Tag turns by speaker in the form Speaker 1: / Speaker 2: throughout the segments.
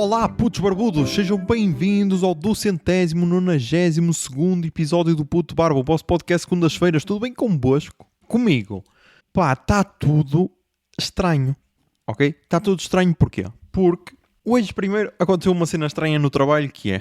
Speaker 1: Olá, putos barbudos, sejam bem-vindos ao 292º episódio do Puto Barba, o vosso podcast segundas-feiras. Tudo bem convosco? Comigo? Pá, está tudo estranho, ok? Está tudo estranho porquê? Porque hoje primeiro aconteceu uma cena estranha no trabalho que é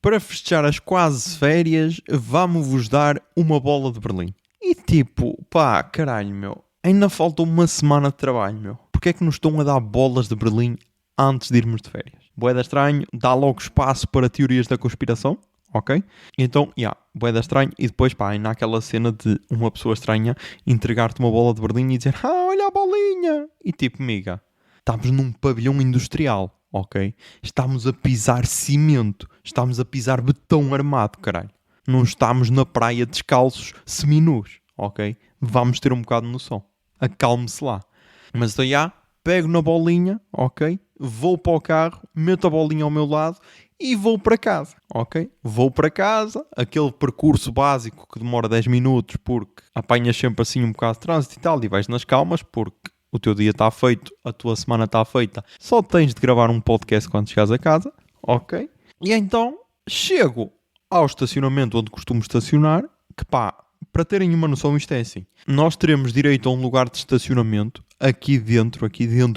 Speaker 1: para festejar as quase férias, vamos-vos dar uma bola de Berlim. E tipo, pá, caralho, meu, ainda falta uma semana de trabalho, meu. Porquê é que nos estão a dar bolas de Berlim antes de irmos de férias? Bué estranho, dá logo espaço para teorias da conspiração, ok? Então, bué estranho. E depois, pá, ainda há aquela cena de uma pessoa estranha entregar-te uma bola de Berlim e dizer olha a bolinha! E tipo, miga, estamos num pavilhão industrial, ok? Estamos a pisar cimento, estamos a pisar betão armado, caralho. Não estamos na praia descalços, seminus, ok? Vamos ter um bocado de noção. Acalme-se lá. Mas então, pego na bolinha, ok? Vou para o carro, meto a bolinha ao meu lado e vou para casa, ok? Vou para casa, aquele percurso básico que demora 10 minutos porque apanhas sempre assim um bocado de trânsito e tal e vais nas calmas porque o teu dia está feito, a tua semana está feita, só tens de gravar um podcast quando chegares a casa, ok? E então chego ao estacionamento onde costumo estacionar, que pá, para terem uma noção, isto é assim. Nós teremos direito a um lugar de estacionamento aqui dentro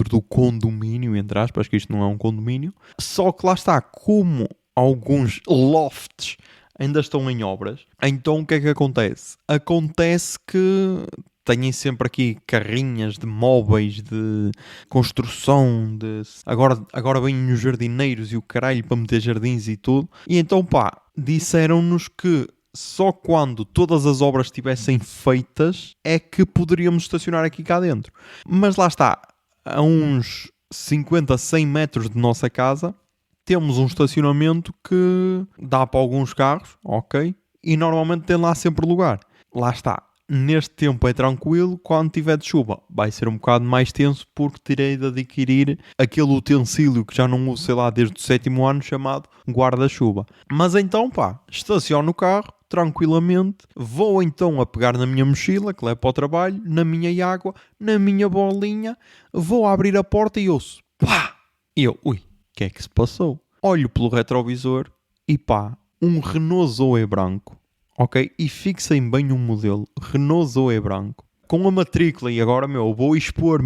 Speaker 1: do condomínio, entre aspas, que isto não é um condomínio. Só que lá está, como alguns lofts ainda estão em obras, então o que é que acontece? Acontece que têm sempre aqui carrinhas de móveis, de construção, agora vêm os jardineiros e o caralho para meter jardins e tudo. E então pá, disseram-nos que só quando todas as obras estivessem feitas é que poderíamos estacionar aqui cá dentro. Mas lá está, a uns 50, 100 metros de nossa casa, temos um estacionamento que dá para alguns carros, ok? E normalmente tem lá sempre lugar. Lá está, neste tempo é tranquilo, quando tiver de chuva vai ser um bocado mais tenso porque terei de adquirir aquele utensílio que já não uso, sei lá, desde o 7º ano, chamado guarda-chuva. Mas então pá, estaciono o carro tranquilamente, vou então a pegar na minha mochila que levo para o trabalho, na minha água, na minha bolinha, vou abrir a porta e ouço pá! E eu, o que é que se passou? Olho pelo retrovisor e pá, um Renault Zoe branco, ok? E fixem bem um modelo, Renault Zoe branco, com a matrícula, e agora, vou expor,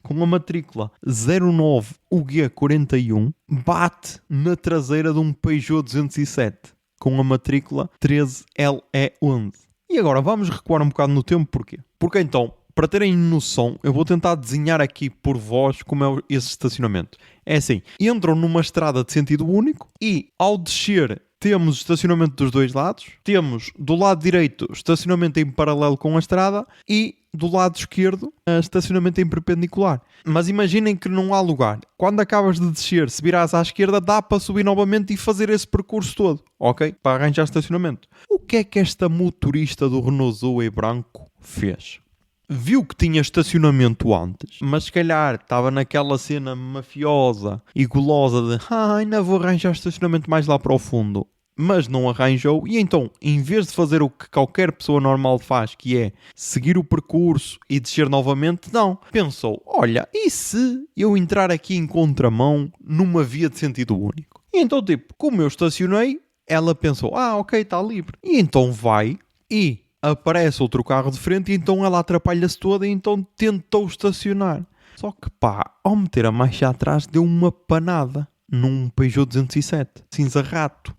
Speaker 1: com a matrícula 09 UG41, bate na traseira de um Peugeot 207. Com a matrícula 13LE11. E agora vamos recuar um bocado no tempo, porquê? Porque então, para terem noção, eu vou tentar desenhar aqui por vós como é esse estacionamento. É assim, entram numa estrada de sentido único e ao descer temos estacionamento dos dois lados, temos do lado direito estacionamento em paralelo com a estrada e do lado esquerdo estacionamento em perpendicular. Mas imaginem que não há lugar. Quando acabas de descer, se virares à esquerda, dá para subir novamente e fazer esse percurso todo, ok? Para arranjar estacionamento. O que é que esta motorista do Renault Zoe branco fez? Viu que tinha estacionamento antes, mas se calhar estava naquela cena mafiosa e gulosa de ainda vou arranjar estacionamento mais lá para o fundo. Mas não arranjou e então, em vez de fazer o que qualquer pessoa normal faz, que é seguir o percurso e descer novamente, não. Pensou, olha, e se eu entrar aqui em contramão numa via de sentido único? E então, tipo, como eu estacionei, ela pensou, ok, está livre. E então vai e aparece outro carro de frente e então ela atrapalha-se toda e então tentou estacionar. Só que pá, ao meter a marcha atrás deu uma panada num Peugeot 207, cinza rato.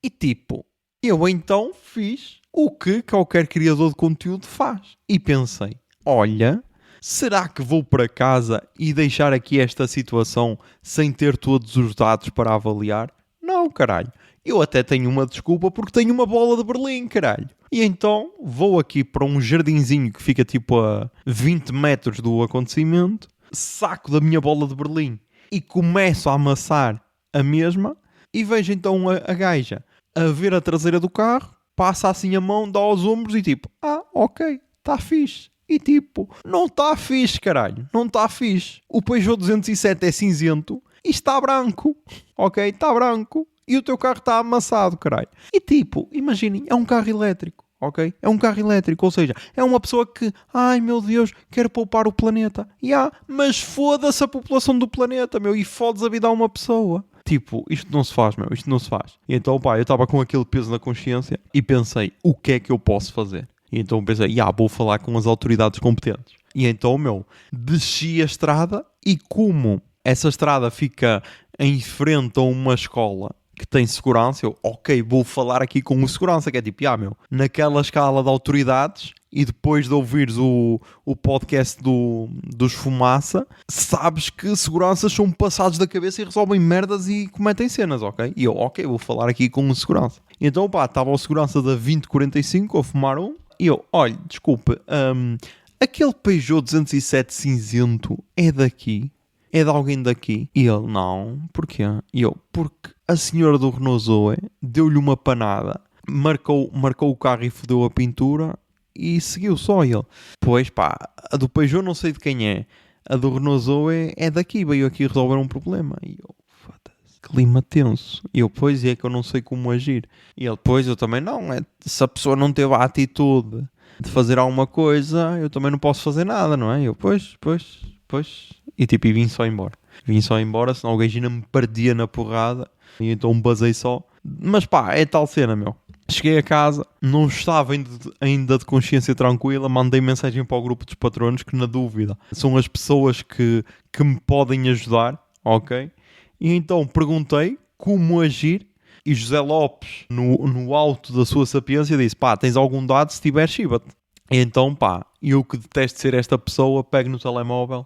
Speaker 1: E tipo, eu então fiz o que qualquer criador de conteúdo faz. E pensei, olha, será que vou para casa e deixar aqui esta situação sem ter todos os dados para avaliar? Não, caralho. Eu até tenho uma desculpa porque tenho uma bola de Berlim, caralho. E então vou aqui para um jardinzinho que fica tipo a 20 metros do acontecimento, saco da minha bola de Berlim e começo a amassar a mesma e vejo então a gaja a ver a traseira do carro, passa assim a mão, dá aos ombros e tipo, ok, está fixe. E tipo, não está fixe, caralho, não está fixe. O Peugeot 207 é cinzento e está branco, ok, está branco. E o teu carro está amassado, caralho. E tipo, imaginem, é um carro elétrico, ok? É um carro elétrico, ou seja, é uma pessoa que, ai meu Deus, quer poupar o planeta. Mas foda-se a população do planeta, meu, e fodes a vida a uma pessoa. Tipo, isto não se faz, meu, isto não se faz. E então, pá, eu estava com aquele peso na consciência e pensei, o que é que eu posso fazer? E então pensei, vou falar com as autoridades competentes. E então, meu, desci a estrada e como essa estrada fica em frente a uma escola que tem segurança, eu, ok, vou falar aqui com o segurança, que é tipo, naquela escala de autoridades, e depois de ouvires o podcast dos Fumaça, sabes que seguranças são passados da cabeça e resolvem merdas e cometem cenas, ok? E eu, ok, vou falar aqui com o segurança. E então, pá, estava o segurança da 2045 a fumar um, e eu, olha, desculpe, aquele Peugeot 207 cinzento é daqui? É de alguém daqui? E ele, não. Porquê? E eu, porque a senhora do Renault Zoe deu-lhe uma panada, marcou o carro e fodeu a pintura e seguiu só ele. Pois pá, a do Peugeot não sei de quem é. A do Renault Zoe é daqui, veio aqui resolver um problema. E eu, foda-se, clima tenso. E eu, pois é que eu não sei como agir. E ele, pois eu também não. Se a pessoa não teve a atitude de fazer alguma coisa, eu também não posso fazer nada, não é? E eu, pois. E tipo, vim só embora, senão o gajo ainda me perdia na porrada. E então basei só. Mas pá, é tal cena, meu. Cheguei a casa, não estava ainda de consciência tranquila, mandei mensagem para o grupo dos patronos que, na dúvida, são as pessoas que me podem ajudar, ok? E então perguntei como agir e José Lopes, no alto da sua sapiência, disse, pá, tens algum dado? Se tiver, chiva-te. E então, pá, eu que detesto ser esta pessoa, pego no telemóvel,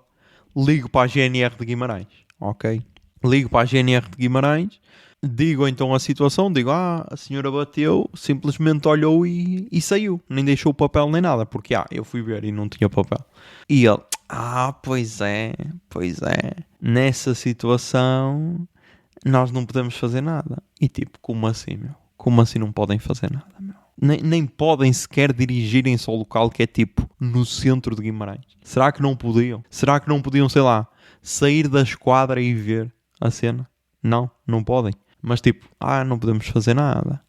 Speaker 1: ligo para a GNR de Guimarães, ok? Ligo para a GNR de Guimarães, digo então a situação, digo, a senhora bateu, simplesmente olhou e saiu, nem deixou o papel nem nada, porque eu fui ver e não tinha papel. E ele, pois é, nessa situação nós não podemos fazer nada. E tipo, como assim, meu? Como assim não podem fazer nada, meu? Nem podem sequer dirigirem-se ao local que é tipo no centro de Guimarães. Será que não podiam? Será que não podiam, sei lá, sair da esquadra e ver a cena? Não podem. Mas tipo, não podemos fazer nada.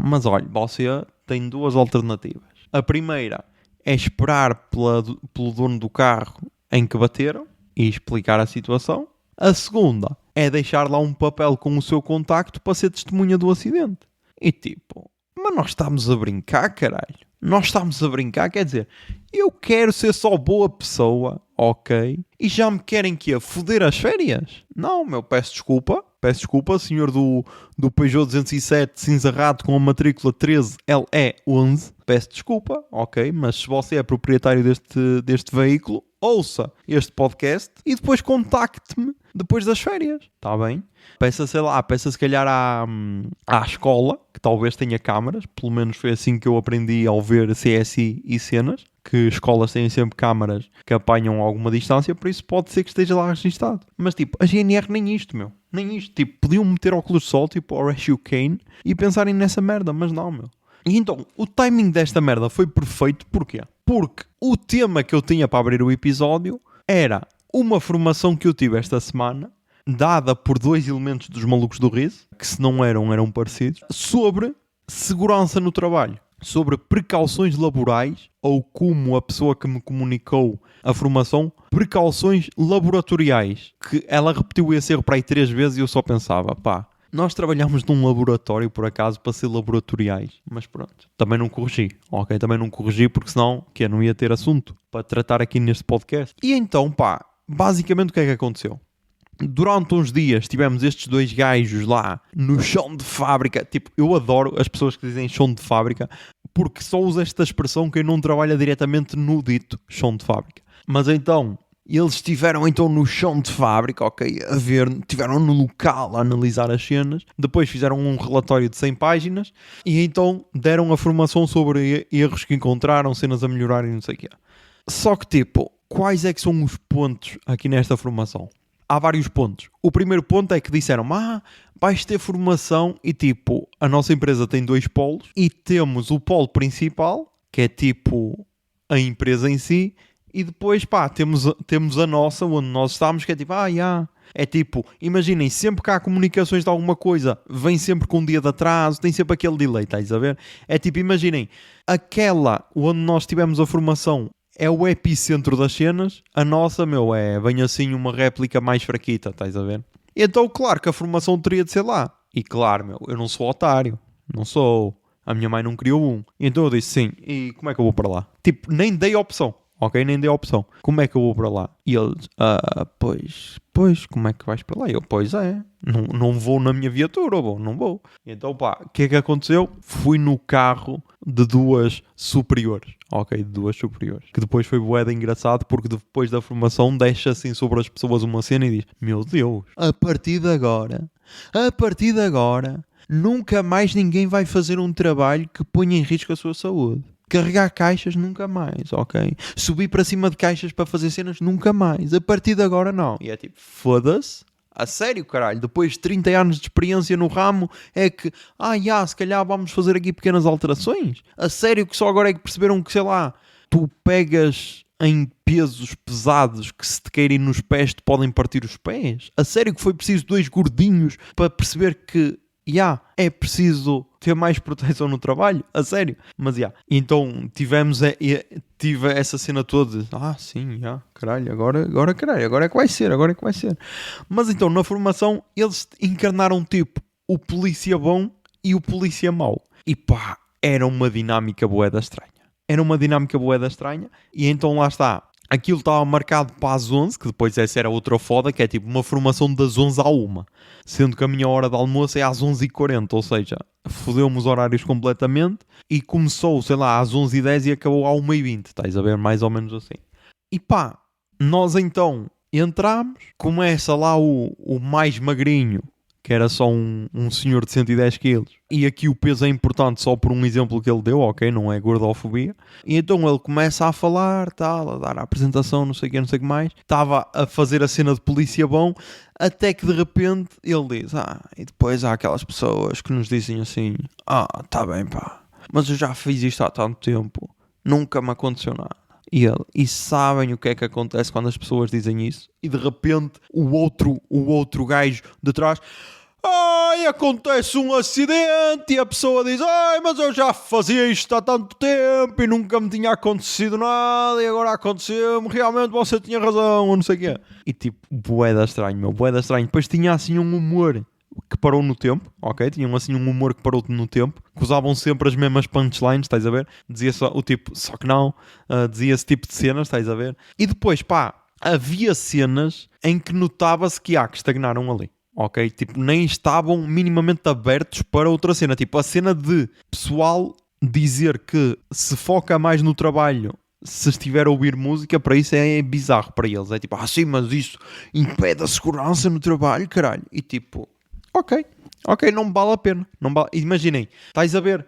Speaker 1: Mas olha, você tem duas alternativas. A primeira é esperar pelo dono do carro em que bateram e explicar a situação. A segunda é deixar lá um papel com o seu contacto para ser testemunha do acidente. E tipo, mas nós estamos a brincar, caralho. Nós estamos a brincar, quer dizer, eu quero ser só boa pessoa, ok? E já me querem que a foder as férias? Não, meu, peço desculpa, senhor do Peugeot 207 cinzarrado com a matrícula 13LE11. Peço desculpa, ok? Mas se você é proprietário deste veículo, ouça este podcast e depois contacte-me depois das férias, está bem? Peça se calhar à escola, que talvez tenha câmaras, pelo menos foi assim que eu aprendi ao ver CSI e cenas, que escolas têm sempre câmaras que apanham alguma distância, por isso pode ser que esteja lá registado. Mas tipo, a GNR nem isto, meu. Nem isto. Tipo, podiam meter óculos de sol, tipo Horatio Kane, e pensarem nessa merda, mas não, meu. E então, o timing desta merda foi perfeito, porquê? Porque o tema que eu tinha para abrir o episódio era uma formação que eu tive esta semana, dada por dois elementos dos malucos do riso, que se não eram parecidos, sobre segurança no trabalho, sobre precauções laborais, ou como a pessoa que me comunicou a formação, precauções laboratoriais, que ela repetiu esse erro para aí 3 vezes e eu só pensava, nós trabalhamos num laboratório, por acaso, para ser laboratoriais. Mas pronto, também não corrigi, ok? Também não corrigi porque senão, não ia ter assunto para tratar aqui neste podcast. E então, basicamente o que é que aconteceu? Durante uns dias tivemos estes dois gajos lá no chão de fábrica. Tipo, eu adoro as pessoas que dizem chão de fábrica porque só usa esta expressão quem não trabalha diretamente no dito chão de fábrica. Mas então, eles estiveram então no chão de fábrica, ok, a ver, estiveram no local a analisar as cenas, depois fizeram um relatório de 100 páginas e então deram a formação sobre erros que encontraram, cenas a melhorar e não sei o quê. Só que tipo, quais é que são os pontos aqui nesta formação? Há vários pontos. O primeiro ponto é que disseram, vais ter formação e tipo, a nossa empresa tem 2 polos e temos o polo principal, que é tipo a empresa em si, e depois, temos a nossa, onde nós estamos, que é tipo, É tipo, imaginem, sempre que há comunicações de alguma coisa, vem sempre com um dia de atraso, tem sempre aquele delay, estás a ver? É tipo, imaginem, aquela onde nós tivemos a formação é o epicentro das cenas, a nossa, vem assim uma réplica mais fraquita, estás a ver? Então, claro que a formação teria de ser lá. E claro, eu não sou otário, não sou. A minha mãe não criou um. Então eu disse, sim, e como é que eu vou para lá? Tipo, nem dei opção. Ok, nem dei opção. Como é que eu vou para lá? E eles, pois, como é que vais para lá? Eu, pois é, não vou na minha viatura, não vou. Então pá, o que é que aconteceu? Fui no carro de duas superiores. Ok, de duas superiores. Que depois foi bué de engraçado porque depois da formação deixa assim sobre as pessoas uma cena e diz, meu Deus, a partir de agora, nunca mais ninguém vai fazer um trabalho que ponha em risco a sua saúde. Carregar caixas, nunca mais, ok? Subir para cima de caixas para fazer cenas, nunca mais. A partir de agora, não. E é tipo, foda-se. A sério, caralho. Depois de 30 anos de experiência no ramo, é que, se calhar vamos fazer aqui pequenas alterações. A sério que só agora é que perceberam que, sei lá, tu pegas em pesos pesados que se te caírem nos pés te podem partir os pés. A sério que foi preciso 2 gordinhos para perceber que é preciso ter mais proteção no trabalho, a sério. Mas então tive essa cena toda de, caralho, agora é que vai ser. Mas então na formação eles encarnaram tipo o polícia bom e o polícia mau. E pá, era uma dinâmica bué da estranha. E então lá está. Aquilo estava marcado para as 11, que depois essa era outra foda, que é tipo uma formação das 11 à 1. Sendo que a minha hora de almoço é às 11h40, ou seja, fodeu-me os horários completamente e começou, sei lá, às 11h10 e acabou à 1h20, estás a ver? Mais ou menos assim. E pá, nós então entramos, começa lá o mais magrinho, que era só um senhor de 110 quilos. E aqui o peso é importante só por um exemplo que ele deu, ok? Não é gordofobia. E então ele começa a falar, tal, a dar a apresentação, não sei o que mais. Estava a fazer a cena de polícia bom, até que de repente ele diz, e depois há aquelas pessoas que nos dizem assim, tá bem pá, mas eu já fiz isto há tanto tempo, nunca me aconteceu nada. E sabem o que é que acontece quando as pessoas dizem isso? E de repente o outro gajo de trás, acontece um acidente e a pessoa diz, mas eu já fazia isto há tanto tempo e nunca me tinha acontecido nada e agora aconteceu-me, realmente você tinha razão, ou não sei o quê. E tipo, bué da estranho. Depois tinha assim um humor que parou no tempo, ok? Tinham assim um humor que parou no tempo, que usavam sempre as mesmas punchlines, estás a ver? Dizia só o tipo, só que não, dizia esse tipo de cenas, estás a ver? E depois, pá, havia cenas em que notava-se que estagnaram ali, ok? Tipo, nem estavam minimamente abertos para outra cena. Tipo, a cena de pessoal dizer que se foca mais no trabalho se estiver a ouvir música, para isso é bizarro para eles. É tipo, sim, mas isso impede a segurança no trabalho, caralho. E tipo, ok, não vale a pena. Imaginem, estás a ver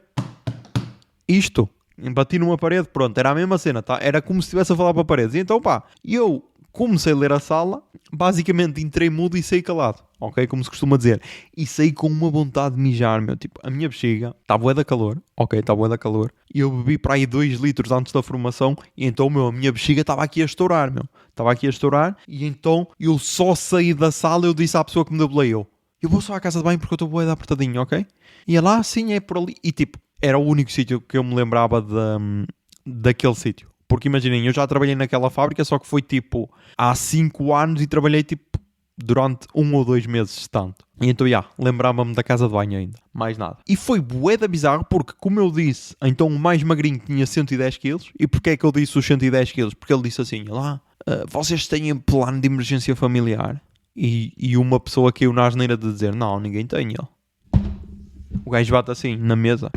Speaker 1: isto, bati numa parede, pronto, era a mesma cena, tá? Era como se estivesse a falar para paredes. E então pá, eu comecei a ler a sala, basicamente entrei mudo e saí calado, ok, como se costuma dizer. E saí com uma vontade de mijar, tipo, a minha bexiga está bué da calor, ok, está bué da calor. E eu bebi para aí 2 litros antes da formação e então, a minha bexiga estava aqui a estourar, E então eu só saí da sala, eu disse à pessoa que me debelei, eu vou só à casa de banho porque eu estou bué de apertadinho, ok? E ela, sim, é por ali. E tipo, era o único sítio que eu me lembrava daquele sítio. Porque imaginem, eu já trabalhei naquela fábrica, só que foi tipo há 5 anos e trabalhei tipo durante 1 ou 2 meses tanto. E então, lembrava-me da casa de banho ainda. Mais nada. E foi bué da bizarro porque, como eu disse, então o mais magrinho tinha 110 quilos. E porquê é que eu disse os 110 quilos? Porque ele disse assim, vocês têm plano de emergência familiar? E uma pessoa caiu na asneira de dizer, não, ninguém tem, O gajo bate assim, na mesa.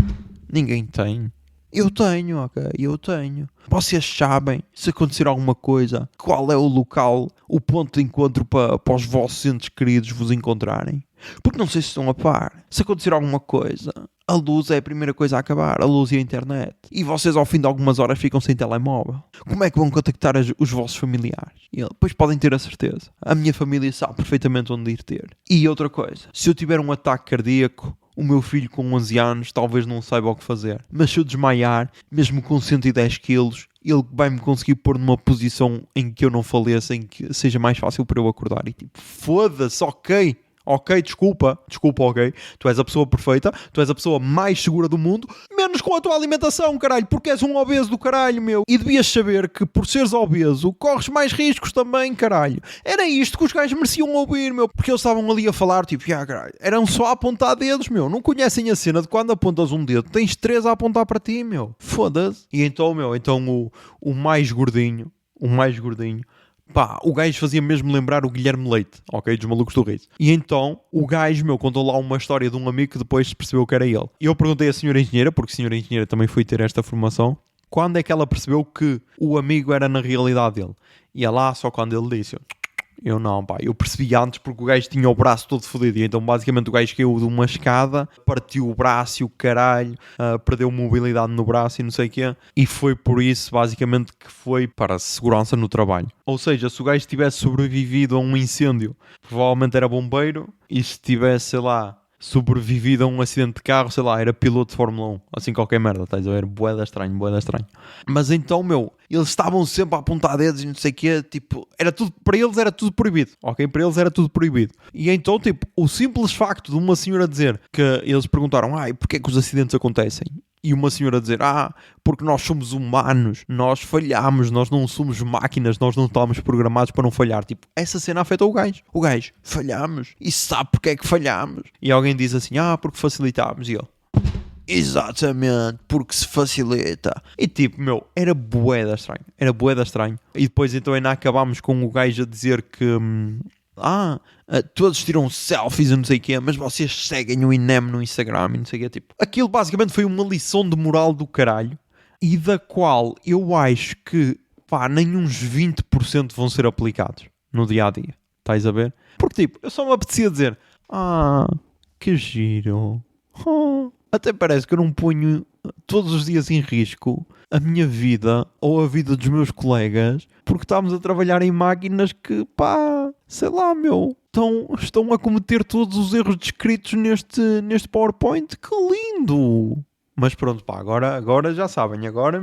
Speaker 1: Ninguém tem. Eu tenho, ok, eu tenho. Vocês sabem, se acontecer alguma coisa, qual é o local, o ponto de encontro para os vossos entes queridos vos encontrarem? Porque não sei se estão a par. Se acontecer alguma coisa, a luz é a primeira coisa a acabar, a luz e a internet. E vocês ao fim de algumas horas ficam sem telemóvel. Como é que vão contactar os vossos familiares? E pois podem ter a certeza. A minha família sabe perfeitamente onde ir ter. E outra coisa, se eu tiver um ataque cardíaco, o meu filho com 11 anos talvez não saiba o que fazer. Mas se eu desmaiar, mesmo com 110 quilos, ele vai-me conseguir pôr numa posição em que eu não faleça, em que seja mais fácil para eu acordar. E tipo, foda-se, ok, desculpa, ok. Tu és a pessoa perfeita, tu és a pessoa mais segura do mundo, menos com a tua alimentação, caralho, porque és um obeso do caralho, meu. E devias saber que por seres obeso, corres mais riscos também, caralho. Era isto que os gajos mereciam ouvir, meu, porque eles estavam ali a falar, tipo, caralho, eram só a apontar dedos, meu. Não conhecem a cena de quando apontas um dedo, tens 3 a apontar para ti, meu. Foda-se. E então, meu, o mais gordinho, pá, o gajo fazia mesmo lembrar o Guilherme Leite, ok? Dos Malucos do Riso. E então, o gajo, meu, contou lá uma história de um amigo que depois se percebeu que era ele. E eu perguntei à senhora engenheira, porque a senhora engenheira também foi ter esta formação, quando é que ela percebeu que o amigo era na realidade dele. E ela, só quando ele disse, eu não, pá, eu percebi antes porque o gajo tinha o braço todo fodido. E então, basicamente, o gajo caiu de uma escada, partiu o braço e o caralho, perdeu mobilidade no braço e não sei o quê. E foi por isso, basicamente, que foi para a segurança no trabalho. Ou seja, se o gajo tivesse sobrevivido a um incêndio, provavelmente era bombeiro. E se tivesse, sei lá, sobrevivido a um acidente de carro, sei lá, era piloto de Fórmula 1. Assim, qualquer merda, estás a ver? Bué da estranho. Mas então, meu, eles estavam sempre a apontar dedos e não sei o quê, tipo, era tudo, para eles era tudo proibido, ok? Para eles era tudo proibido. E então, tipo, o simples facto de uma senhora dizer que eles perguntaram, e porquê é que os acidentes acontecem? E uma senhora dizer, porque nós somos humanos, nós falhamos, nós não somos máquinas, nós não estamos programados para não falhar. Tipo, essa cena afetou o gajo. O gajo, falhamos. E sabe porque é que falhamos? E alguém diz assim, porque facilitámos. E ele, exatamente, porque se facilita. E tipo, meu, era bué da estranho. E depois então ainda acabámos com o gajo a dizer que... todos tiram selfies e não sei o quê, mas vocês seguem o INEM no Instagram e não sei o quê. Tipo, aquilo basicamente foi uma lição de moral do caralho e da qual eu acho que, nem uns 20% vão ser aplicados no dia-a-dia. Estás a ver? Porque tipo, eu só me apetecia dizer, que giro. Até parece que eu não ponho todos os dias em risco a minha vida ou a vida dos meus colegas porque estamos a trabalhar em máquinas que, sei lá, meu, estão a cometer todos os erros descritos neste PowerPoint. Que lindo! Mas pronto, agora já sabem, agora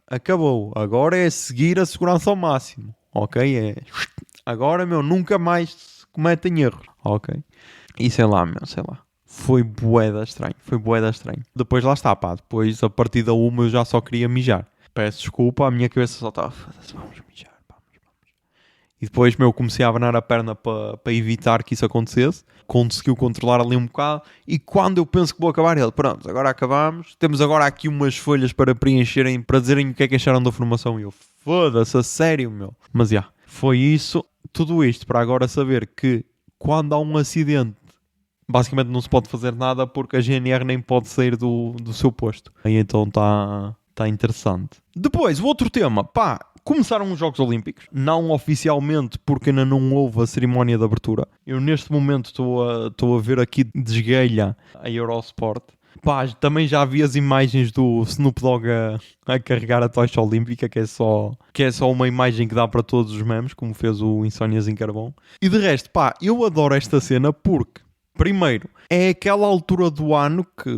Speaker 1: acabou. Agora é seguir a segurança ao máximo, ok? Agora, meu, nunca mais se cometem erros, ok? E sei lá. Foi bué da estranho. Depois lá está, depois a partir da 1 eu já só queria mijar. Peço desculpa, a minha cabeça só estava, vamos mijar, vamos. E depois, comecei a abanar a perna para evitar que isso acontecesse. Conseguiu controlar ali um bocado. E quando eu penso que vou acabar, ele, pronto, agora acabamos. Temos agora aqui umas folhas para preencherem, para dizerem o que é que acharam da formação. E eu, foda-se, a sério, meu. Mas foi isso. Tudo isto para agora saber que quando há um acidente, basicamente não se pode fazer nada porque a GNR nem pode sair do seu posto. Aí então está interessante. Depois, o outro tema, começaram os Jogos Olímpicos. Não oficialmente porque ainda não houve a cerimónia de abertura. Eu neste momento estou a ver aqui de esguelha a Eurosport. Também já vi as imagens do Snoop Dogg a carregar a tocha olímpica, que é só uma imagem que dá para todos os memes, como fez o Insónias em Carvão. E de resto, eu adoro esta cena porque, primeiro, é aquela altura do ano que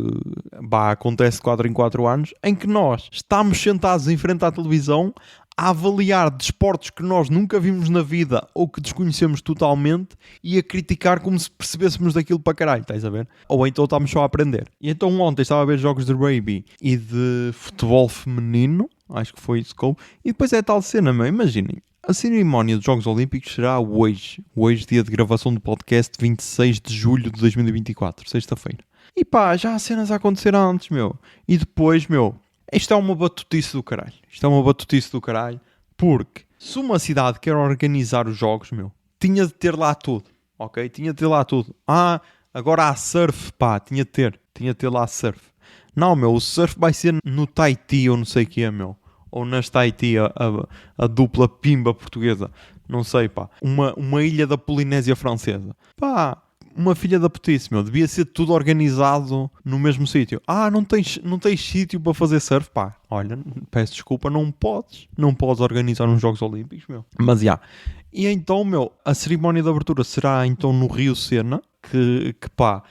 Speaker 1: acontece 4 em 4 anos, em que nós estamos sentados em frente à televisão a avaliar desportos que nós nunca vimos na vida ou que desconhecemos totalmente e a criticar como se percebêssemos daquilo para caralho, estás a ver? Ou então estamos só a aprender. E então ontem estava a ver jogos de rugby e de futebol feminino, acho que foi isso que houve, e depois é a tal cena, imaginem. A cerimónia dos Jogos Olímpicos será hoje, dia de gravação do podcast, 26 de julho de 2024, sexta-feira. E já há cenas a acontecer antes, meu. E depois, isto é uma batutice do caralho. Porque se uma cidade quer organizar os jogos, tinha de ter lá tudo, ok? Tinha de ter lá tudo. Agora há surf, tinha de ter lá surf. Não, o surf vai ser no Tahiti ou não sei o que é, ou nas Tahiti, a dupla pimba portuguesa, não sei, uma ilha da Polinésia Francesa, uma filha da putice, devia ser tudo organizado no mesmo sítio. Não tens sítio para fazer surf, olha, peço desculpa, não podes organizar uns Jogos Olímpicos, mas E então, a cerimónia de abertura será então no Rio Sena, que pá,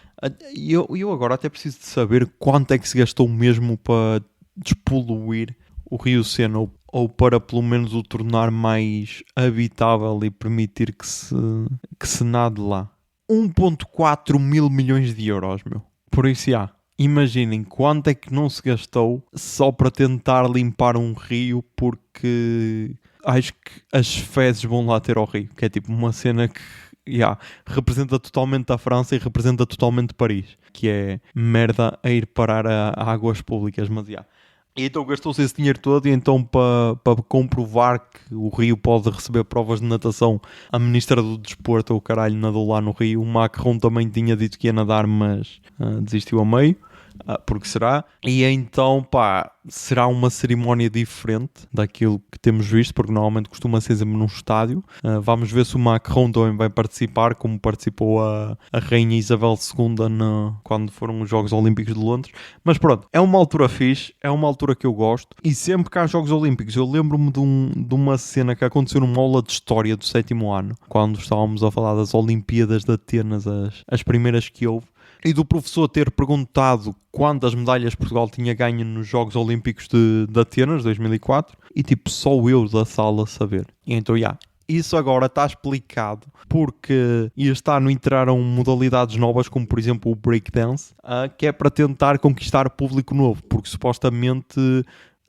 Speaker 1: eu agora até preciso de saber quanto é que se gastou mesmo para despoluir o Rio Sena ou para pelo menos o tornar mais habitável e permitir que se nade lá. 1,4 mil milhões de euros, meu. Por isso, imaginem quanto é que não se gastou só para tentar limpar um rio, porque acho que as fezes vão lá ter ao rio, que é tipo uma cena que representa totalmente a França e representa totalmente Paris, que é merda a ir parar a águas públicas, mas E então gastou-se esse dinheiro todo e então para comprovar que o Rio pode receber provas de natação, a Ministra do Desporto, o caralho, nadou lá no Rio. O Macron também tinha dito que ia nadar, mas desistiu a meio. Porque será? E então, será uma cerimónia diferente daquilo que temos visto, porque normalmente costuma ser sempre num estádio. Vamos ver se o Macron também vai participar, como participou a Rainha Isabel II quando foram os Jogos Olímpicos de Londres. Mas pronto, é uma altura fixe, é uma altura que eu gosto. E sempre que há Jogos Olímpicos, eu lembro-me de uma cena que aconteceu numa aula de História do 7º ano, quando estávamos a falar das Olimpíadas de Atenas, as primeiras que houve. E do professor ter perguntado quantas medalhas Portugal tinha ganho nos Jogos Olímpicos de Atenas, 2004, e tipo, só eu da sala saber. E então, isso agora está explicado porque este ano entraram modalidades novas, como por exemplo o breakdance, que é para tentar conquistar público novo, porque supostamente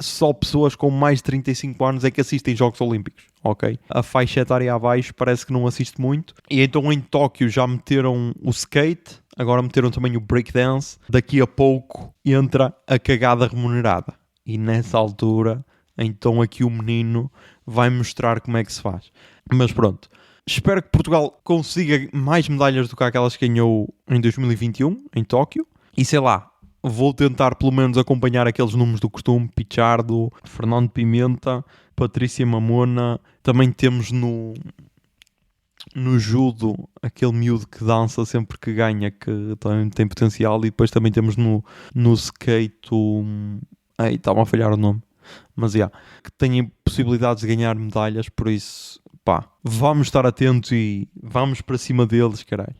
Speaker 1: só pessoas com mais de 35 anos é que assistem Jogos Olímpicos, ok? A faixa etária abaixo parece que não assiste muito. E então em Tóquio já meteram o skate, agora meteram também o breakdance. Daqui a pouco entra a cagada remunerada. E nessa altura, então aqui o menino vai mostrar como é que se faz. Mas pronto, espero que Portugal consiga mais medalhas do que aquelas que ganhou em 2021, em Tóquio. E sei lá, vou tentar pelo menos acompanhar aqueles números do costume. Pichardo, Fernando Pimenta, Patrícia Mamona. Também temos no judo aquele miúdo que dança sempre que ganha, que também tem potencial. E depois também temos no skate estava a falhar o nome, mas que têm possibilidades de ganhar medalhas. Por isso, vamos estar atentos e vamos para cima deles, caralho.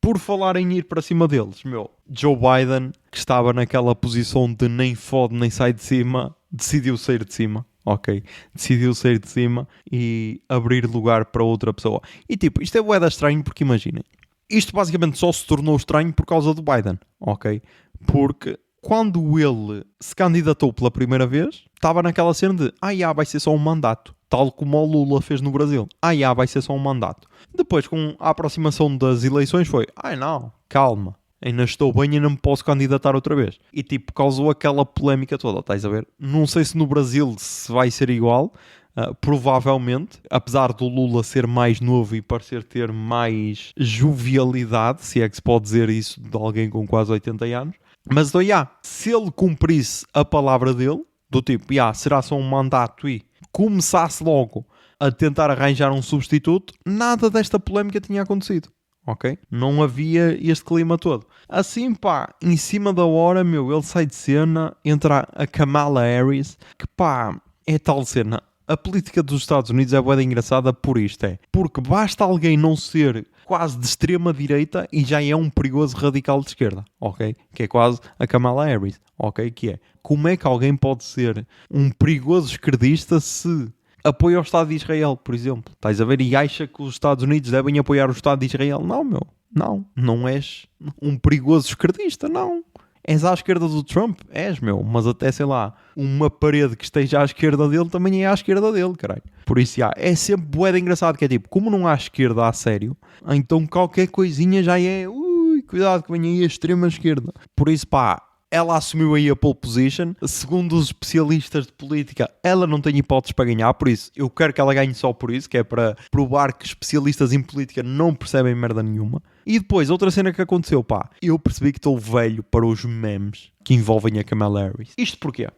Speaker 1: Por falar em ir para cima deles, Joe Biden, que estava naquela posição de nem fode nem sai de cima, decidiu sair de cima, ok? Decidiu sair de cima e abrir lugar para outra pessoa. E tipo, isto é bué estranho porque imaginem, isto basicamente só se tornou estranho por causa do Biden, ok? Porque quando ele se candidatou pela primeira vez, estava naquela cena de vai ser só um mandato. Tal como o Lula fez no Brasil. Vai ser só um mandato. Depois, com a aproximação das eleições, foi não, calma, ainda estou bem e não me posso candidatar outra vez. E tipo, causou aquela polémica toda, estás a ver? Não sei se no Brasil se vai ser igual, provavelmente, apesar do Lula ser mais novo e parecer ter mais jovialidade, se é que se pode dizer isso de alguém com quase 80 anos. Mas então, se ele cumprisse a palavra dele, do tipo, será só um mandato e começasse logo a tentar arranjar um substituto, nada desta polémica tinha acontecido, ok? Não havia este clima todo. Assim, em cima da hora, ele sai de cena, entra a Kamala Harris, que é tal cena. A política dos Estados Unidos é bué engraçada por isto, porque basta alguém não ser quase de extrema direita e já é um perigoso radical de esquerda, ok? Que é quase a Kamala Harris, ok? Que é, como é que alguém pode ser um perigoso esquerdista se apoia o Estado de Israel, por exemplo? Estás a ver? E acha que os Estados Unidos devem apoiar o Estado de Israel? Não. Não és um perigoso esquerdista, não. És à esquerda do Trump? És, mas até, sei lá, uma parede que esteja à esquerda dele também é à esquerda dele, caralho. Por isso, é sempre bué engraçado, que é tipo, como não há esquerda a sério, então qualquer coisinha já é, cuidado que venha aí a extrema esquerda. Por isso, ela assumiu aí a pole position. Segundo os especialistas de política, ela não tem hipóteses para ganhar, por isso eu quero que ela ganhe só por isso, que é para provar que especialistas em política não percebem merda nenhuma. E depois, outra cena que aconteceu, eu percebi que estou velho para os memes que envolvem a Kamala Harris. Isto porquê?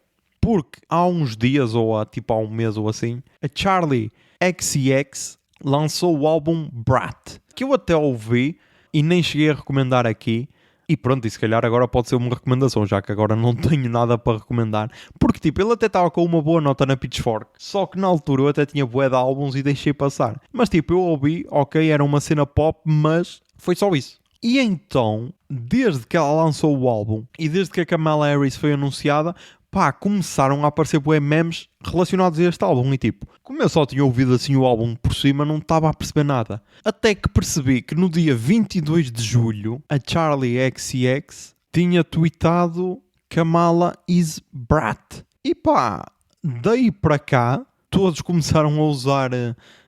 Speaker 1: Porque há uns dias, ou há um mês ou assim, a Charli XCX lançou o álbum Brat, que eu até ouvi e nem cheguei a recomendar aqui. E pronto, e se calhar agora pode ser uma recomendação, já que agora não tenho nada para recomendar. Porque ele até estava com uma boa nota na Pitchfork. Só que na altura eu até tinha bué de álbuns e deixei passar. Mas eu ouvi, ok, era uma cena pop, mas foi só isso. E então, desde que ela lançou o álbum e desde que a Kamala Harris foi anunciada, pá, começaram a aparecer bué memes relacionados a este álbum. E tipo, como eu só tinha ouvido assim o álbum por cima, não estava a perceber nada. Até que percebi que no dia 22 de julho, a Charli XCX tinha tweetado Kamala is brat. E pá, daí para cá, todos começaram a usar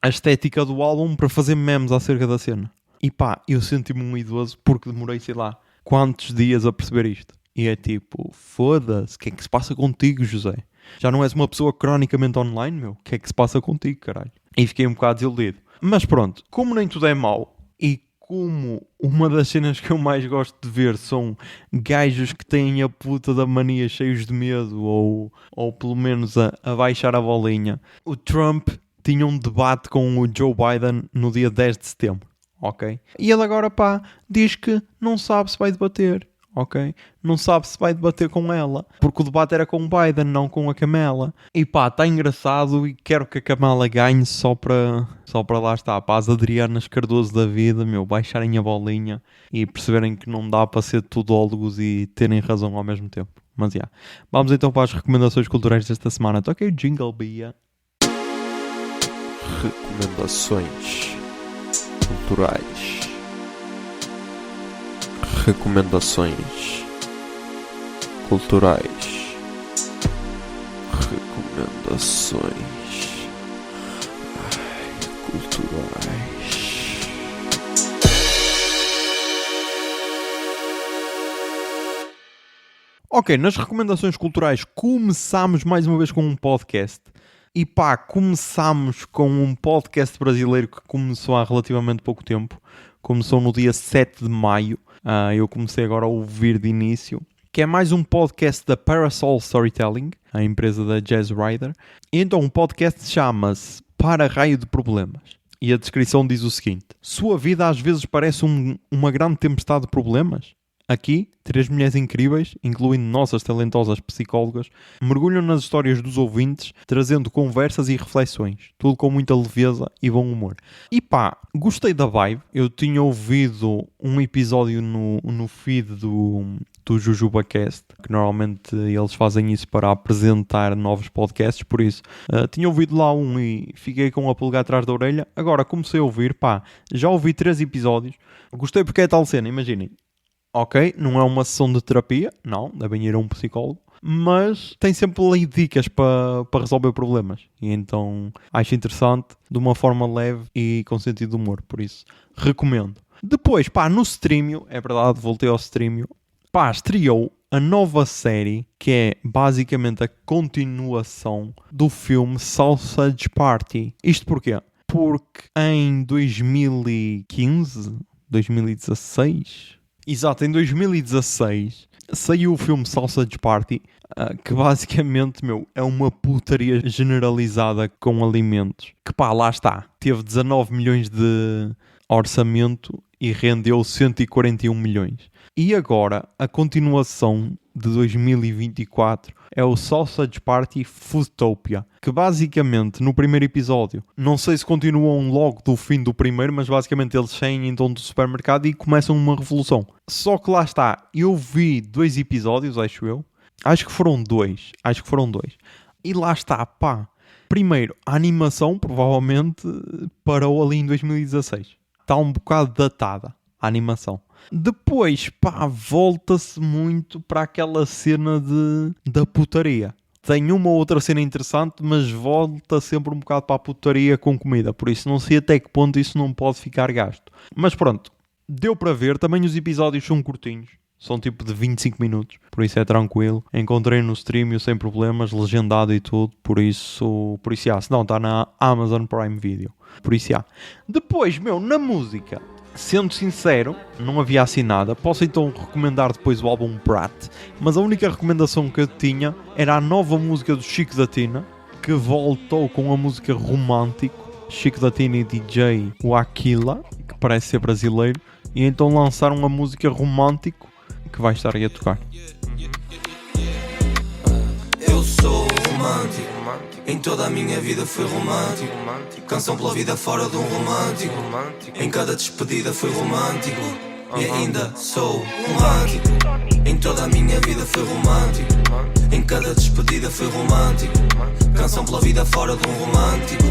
Speaker 1: a estética do álbum para fazer memes acerca da cena. E pá, eu senti-me um idoso porque demorei, sei lá, quantos dias a perceber isto. E é tipo, foda-se, o que é que se passa contigo, José? Já não és uma pessoa cronicamente online, meu? O que é que se passa contigo, caralho? E fiquei um bocado desiludido. Mas pronto, como nem tudo é mau e como uma das cenas que eu mais gosto de ver são gajos que têm a puta da mania cheios de medo ou pelo menos a baixar a bolinha, o Trump tinha um debate com o Joe Biden no dia 10 de setembro, ok? E ele agora, pá, diz que não sabe se vai debater. Ok? Não sabe se vai debater com ela, porque o debate era com o Biden, não com a Kamala. E pá, está engraçado e quero que a Kamala ganhe só para lá estar, para as Adrianas Cardoso da vida, meu, baixarem a bolinha e perceberem que não dá para ser tudólogos e terem razão ao mesmo tempo. Mas já, vamos então para as recomendações culturais desta semana. Toquei o Jingle Bia.
Speaker 2: Recomendações culturais. Recomendações culturais. Recomendações culturais.
Speaker 1: Ok, nas recomendações culturais começámos mais uma vez com um podcast. E pá, começámos com um podcast brasileiro que começou há relativamente pouco tempo. Começou no dia 7 de maio. Eu comecei agora a ouvir de início. Que é mais um podcast da Parasol Storytelling, a empresa da Jazz Rider. E então o podcast chama-se Para Raio de Problemas. E a descrição diz o seguinte: sua vida às vezes parece uma grande tempestade de problemas? Aqui, 3 mulheres incríveis, incluindo nossas talentosas psicólogas, mergulham nas histórias dos ouvintes, trazendo conversas e reflexões, tudo com muita leveza e bom humor. E pá, gostei da vibe. Eu tinha ouvido um episódio no feed do JujubaCast, que normalmente eles fazem isso para apresentar novos podcasts, por isso tinha ouvido lá um e fiquei com a pulga atrás da orelha. Agora comecei a ouvir, pá, já ouvi 3 episódios, gostei porque é tal cena, imaginem. Ok, não é uma sessão de terapia, não, devem ir a um psicólogo, mas tem sempre ali dicas para resolver problemas. E então acho interessante, de uma forma leve e com sentido de humor, por isso recomendo. Depois, pá, no Streamio, é verdade, voltei ao Streamio, pá, estreou a nova série que é basicamente a continuação do filme Sausage Party. Isto porquê? Porque em 2015, 2016... Exato, em 2016 saiu o filme Sausage Party, que basicamente, meu, é uma putaria generalizada com alimentos. Que pá, lá está. Teve 19 milhões de orçamento e rendeu 141 milhões. E agora, a continuação de 2024 é o Sausage Party Foodtopia, que basicamente no primeiro episódio, não sei se continuam logo do fim do primeiro, mas basicamente eles saem então do supermercado e começam uma revolução. Só que lá está, eu vi 2 episódios, acho eu. Acho que foram dois. E lá está, pá. Primeiro, a animação provavelmente parou ali em 2016. Está um bocado datada a animação. Depois, pá, volta-se muito para aquela cena da putaria. Tem uma ou outra cena interessante, mas volta sempre um bocado para a putaria com comida. Por isso não sei até que ponto isso não pode ficar gasto. Mas pronto, deu para ver. Também os episódios são curtinhos. São tipo de 25 minutos. Por isso é tranquilo. Encontrei no Streamio sem problemas, legendado e tudo. Por isso já. Se não, está na Amazon Prime Video. Por isso já. Depois, meu, na música... Sendo sincero, não havia assim nada. Posso então recomendar depois o álbum Brat, mas a única recomendação que eu tinha era a nova música do Chico da Tina, que voltou com a música Romântico. Chico da Tina e DJ o Aquila, que parece ser brasileiro, e então lançaram a música Romântico, que vai estar aí a tocar.
Speaker 3: Eu sou romântico, em toda a minha vida fui romântico. Canção pela vida fora de um romântico. Em cada despedida fui romântico. E ainda sou romântico. Em toda a minha vida fui romântico. Em cada despedida fui romântico. Canção pela vida fora de um romântico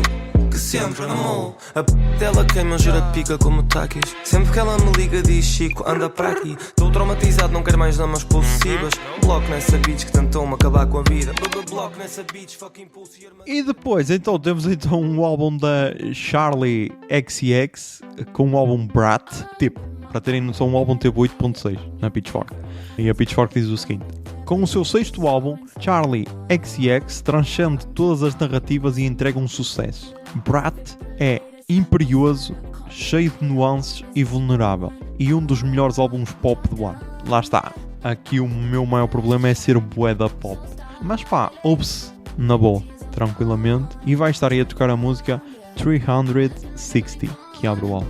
Speaker 3: que sempre amou. A p*** dela queima, jura que pica como taquis. Sempre que ela me liga diz Chico, anda para aqui. Estou traumatizado, não quero mais damas possessivas. Bloco nessa bitch que tentou-me acabar com a vida. Bloco nessa bitch, fucking pulse
Speaker 1: E depois, então, temos então um álbum da Charli XCX com o álbum Brat. Tipo, para terem noção, um álbum teve 8.6 na Pitchfork. E a Pitchfork diz o seguinte: com o seu 6º álbum, Charli XCX transcende todas as narrativas e entrega um sucesso. Brat é imperioso, cheio de nuances e vulnerável. E um dos melhores álbuns pop do ano. Lá está. Aqui o meu maior problema é ser bué da pop. Mas pá, ouve-se na boa, tranquilamente. E vai estar aí a tocar a música 360, que abre o álbum.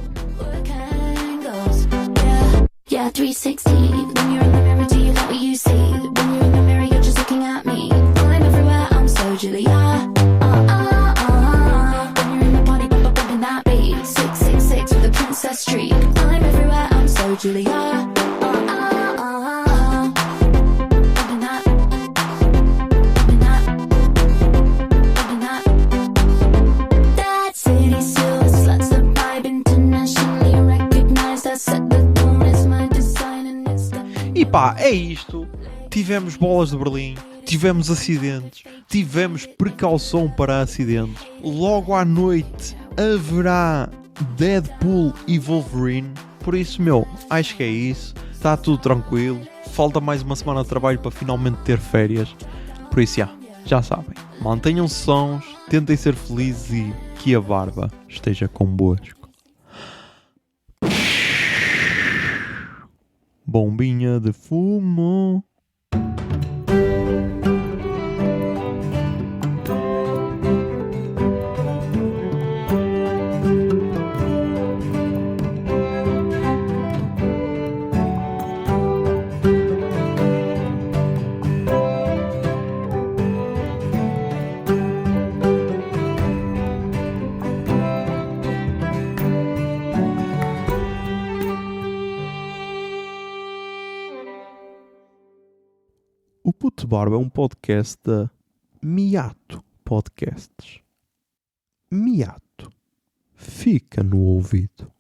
Speaker 4: Yeah, 360. When you're in the mirror, do you like what you see? When you're in the mirror, you're just looking at me. I'm everywhere, I'm so Julia. When you're in the party, bumping that beat. 666 with a princess streak. I'm everywhere, I'm so Julia. Bumping that, bumping that, bumping that. That city still sluts the vibe, internationally recognized. I set the tone, it's my design and it's the...
Speaker 1: E pá, é isto. Tivemos bolas de Berlim, tivemos acidentes, tivemos precaução para acidentes. Logo à noite haverá Deadpool e Wolverine. Por isso, meu, acho que é isso. Está tudo tranquilo. Falta mais uma semana de trabalho para finalmente ter férias. Por isso, já sabem. Mantenham-se sãos, tentem ser felizes e que a barba esteja convosco. Bombinha de fumo. O Puto Barba é um podcast da Miato Podcasts. Miato. Fica no ouvido.